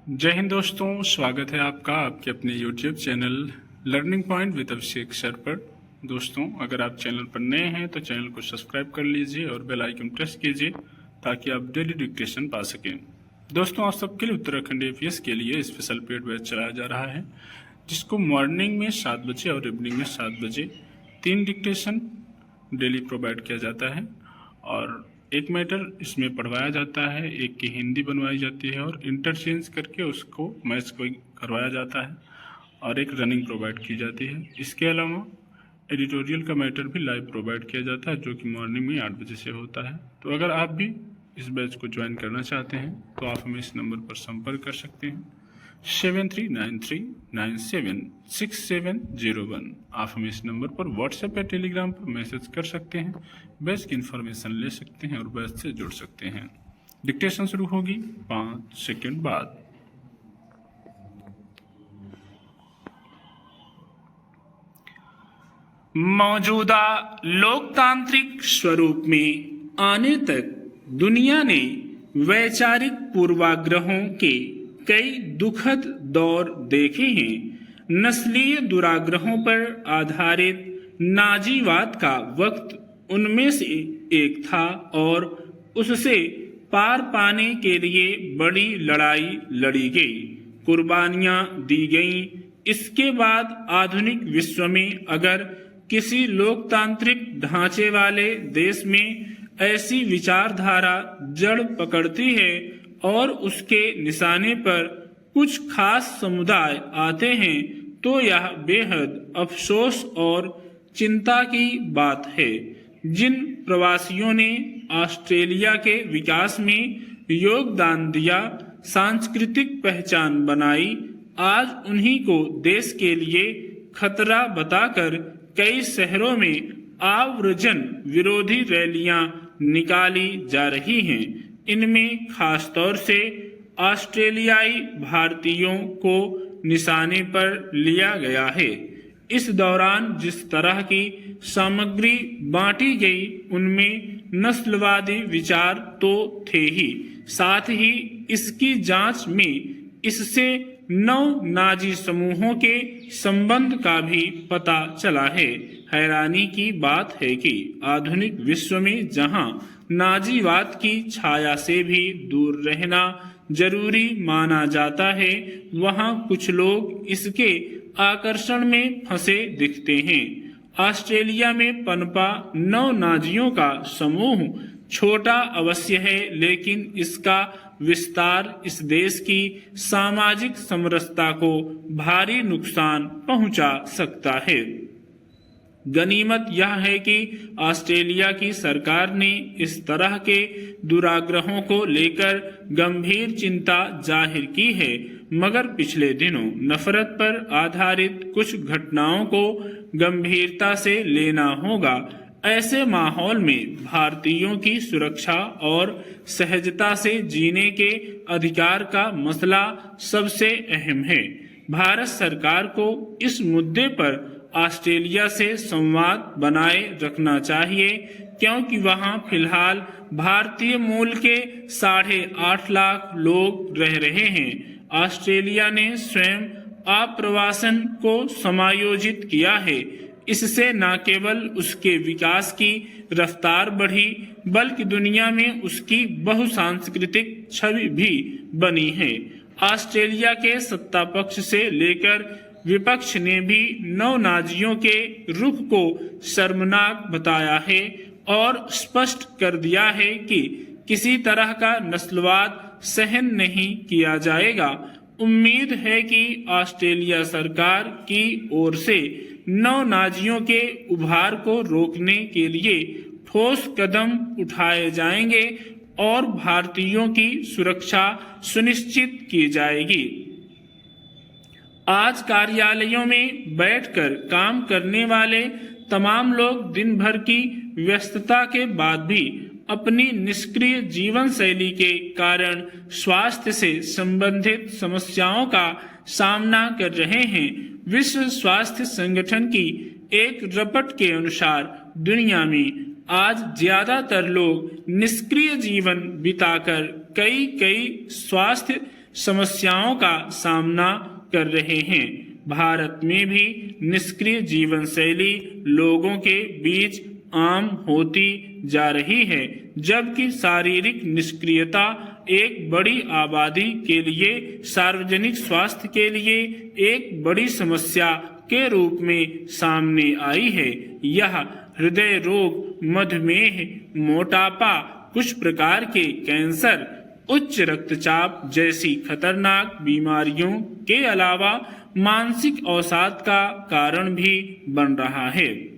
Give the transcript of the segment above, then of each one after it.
जय हिंद दोस्तों, स्वागत है आपका आपके अपने YouTube channel learning point with Abhishek sir पर। दोस्तों, अगर आप चैनल पर नए हैं तो चैनल को सब्सक्राइब कर लीजिए और बेल आइकन प्रेस कीजिए ताकि आप डेली डिक्टेशन पा सकें। दोस्तों, आप सबके लिए उत्तराखंड APS के लिए स्पेशल पेड बैच चलाया जा रहा है, जिसको मॉर्निंग में 7 बजे और इवनिंग में 7 बजे 3 डिक्टेशन डेली प्रोवाइड किया जाता है और एक मैटर इसमें पढ़वाया जाता है, एक की हिंदी बनवाई जाती है और इंटरचेंज करके उसको मैथ्स को करवाया जाता है और एक रनिंग प्रोवाइड की जाती है। इसके अलावा एडिटोरियल का मैटर भी लाइव प्रोवाइड किया जाता है, जो कि मॉर्निंग में 8 बजे से होता है। तो अगर आप भी इस बैच को ज्वाइन करना चाहते हैं तो आप हमें इस नंबर पर संपर्क कर सकते हैं 7393976701। आप हमें इस नंबर पर व्हाट्सएप या टेलीग्राम पर मैसेज कर सकते हैं, बैच की इन्फॉर्मेशन ले सकते हैं और बैच से जुड़ सकते हैं। डिक्टेशन शुरू होगी 5 सेकंड बाद। मौजूदा लोकतांत्रिक स्वरूप में आने तक दुनिया ने वैचारिक पूर्वाग्रहों के कई दुखद दौर देखे हैं। नस्लीय दुराग्रहों पर आधारित नाजीवाद का वक्त उनमें से एक था और उससे पार पाने के लिए बड़ी लड़ाई लड़ी गई, कुर्बानियां दी गईं। इसके बाद आधुनिक विश्व में अगर किसी लोकतांत्रिक ढांचे वाले देश में ऐसी विचारधारा जड़ पकड़ती है और उसके निशाने पर कुछ खास समुदाय आते हैं तो यह बेहद अफसोस और चिंता की बात है। जिन प्रवासियों ने ऑस्ट्रेलिया के विकास में योगदान दिया, सांस्कृतिक पहचान बनाई, आज उन्हीं को देश के लिए खतरा बताकर कई शहरों में आव्रजन विरोधी रैलियां निकाली जा रही हैं। इनमें खासतौर से ऑस्ट्रेलियाई भारतीयों को निशाने पर लिया गया है। इस दौरान जिस तरह की सामग्री बांटी गई उनमें नस्लवादी विचार तो थे ही, साथ ही इसकी जांच में इससे 9 नाजी समूहों के संबंध का भी पता चला है। हैरानी की बात है कि आधुनिक विश्व में जहां नाजीवाद की छाया से भी दूर रहना जरूरी माना जाता है, वहां कुछ लोग इसके आकर्षण में फंसे दिखते हैं। ऑस्ट्रेलिया में पनपा 9 नाजियों का समूह छोटा अवश्य है, लेकिन इसका विस्तार इस देश की सामाजिक समरसता को भारी नुकसान पहुंचा सकता है। गनीमत यह है कि ऑस्ट्रेलिया की सरकार ने इस तरह के दुराग्रहों को लेकर गंभीर चिंता जाहिर की है, मगर पिछले दिनों नफरत पर आधारित कुछ घटनाओं को गंभीरता से लेना होगा। ऐसे माहौल में भारतीयों की सुरक्षा और सहजता से जीने के अधिकार का मसला सबसे अहम है। भारत सरकार को इस मुद्दे पर ऑस्ट्रेलिया से संवाद बनाए रखना चाहिए, क्योंकि वहां फिलहाल भारतीय मूल के 8.5 लाख लोग रह रहे हैं। ऑस्ट्रेलिया ने स्वयं आप्रवासन को समायोजित किया है। इससे न केवल उसके विकास की रफ्तार बढ़ी, बल्कि दुनिया में उसकी बहुसांस्कृतिक छवि भी बनी है। ऑस्ट्रेलिया के सत्ता पक्ष से लेकर विपक्ष ने भी 9 नाजियों के रुख को शर्मनाक बताया है और स्पष्ट कर दिया है कि किसी तरह का नस्लवाद सहन नहीं किया जाएगा। उम्मीद है कि ऑस्ट्रेलिया सरकार की ओर से 9 नाजियों के उभार को रोकने के लिए ठोस कदम उठाए जाएंगे और भारतीयों की सुरक्षा सुनिश्चित की जाएगी। आज कार्यालयों में बैठकर काम करने वाले तमाम लोग दिन भर की व्यस्तता के बाद भी अपनी निष्क्रिय जीवन शैली के कारण स्वास्थ्य से संबंधित समस्याओं का सामना कर रहे हैं। विश्व स्वास्थ्य संगठन की एक रिपोर्ट के अनुसार दुनिया में आज ज्यादातर लोग निष्क्रिय जीवन बिताकर कई स्वास्थ्य समस्याओं का सामना कर रहे हैं। भारत में भी निष्क्रिय जीवन शैली लोगों के बीच आम होती जा रही है, जबकि शारीरिक निष्क्रियता एक बड़ी आबादी के लिए सार्वजनिक स्वास्थ्य के लिए एक बड़ी समस्या के रूप में सामने आई है। यह हृदय रोग, मधुमेह, मोटापा, कुछ प्रकार के कैंसर, उच्च रक्तचाप जैसी खतरनाक बीमारियों के अलावा मानसिक अवसाद का कारण भी बन रहा है।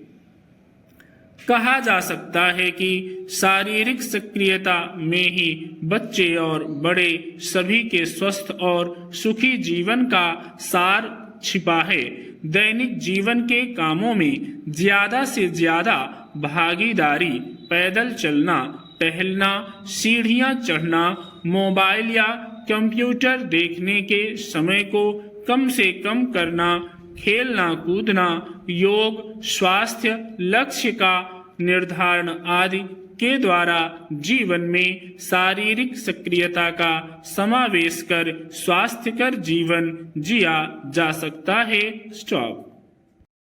कहा जा सकता है कि शारीरिक सक्रियता में ही बच्चे और बड़े सभी के स्वस्थ और सुखी जीवन का सार छिपा है। दैनिक जीवन के कामों में ज्यादा से ज्यादा भागीदारी, पैदल चलना, टहलना, सीढ़ियां चढ़ना, मोबाइल या कंप्यूटर देखने के समय को कम से कम करना, खेलना कूदना, योग, स्वास्थ्य लक्ष्य का निर्धारण आदि के द्वारा जीवन में शारीरिक सक्रियता का समावेश कर स्वास्थ्यकर जीवन जिया जा सकता है। स्टॉप।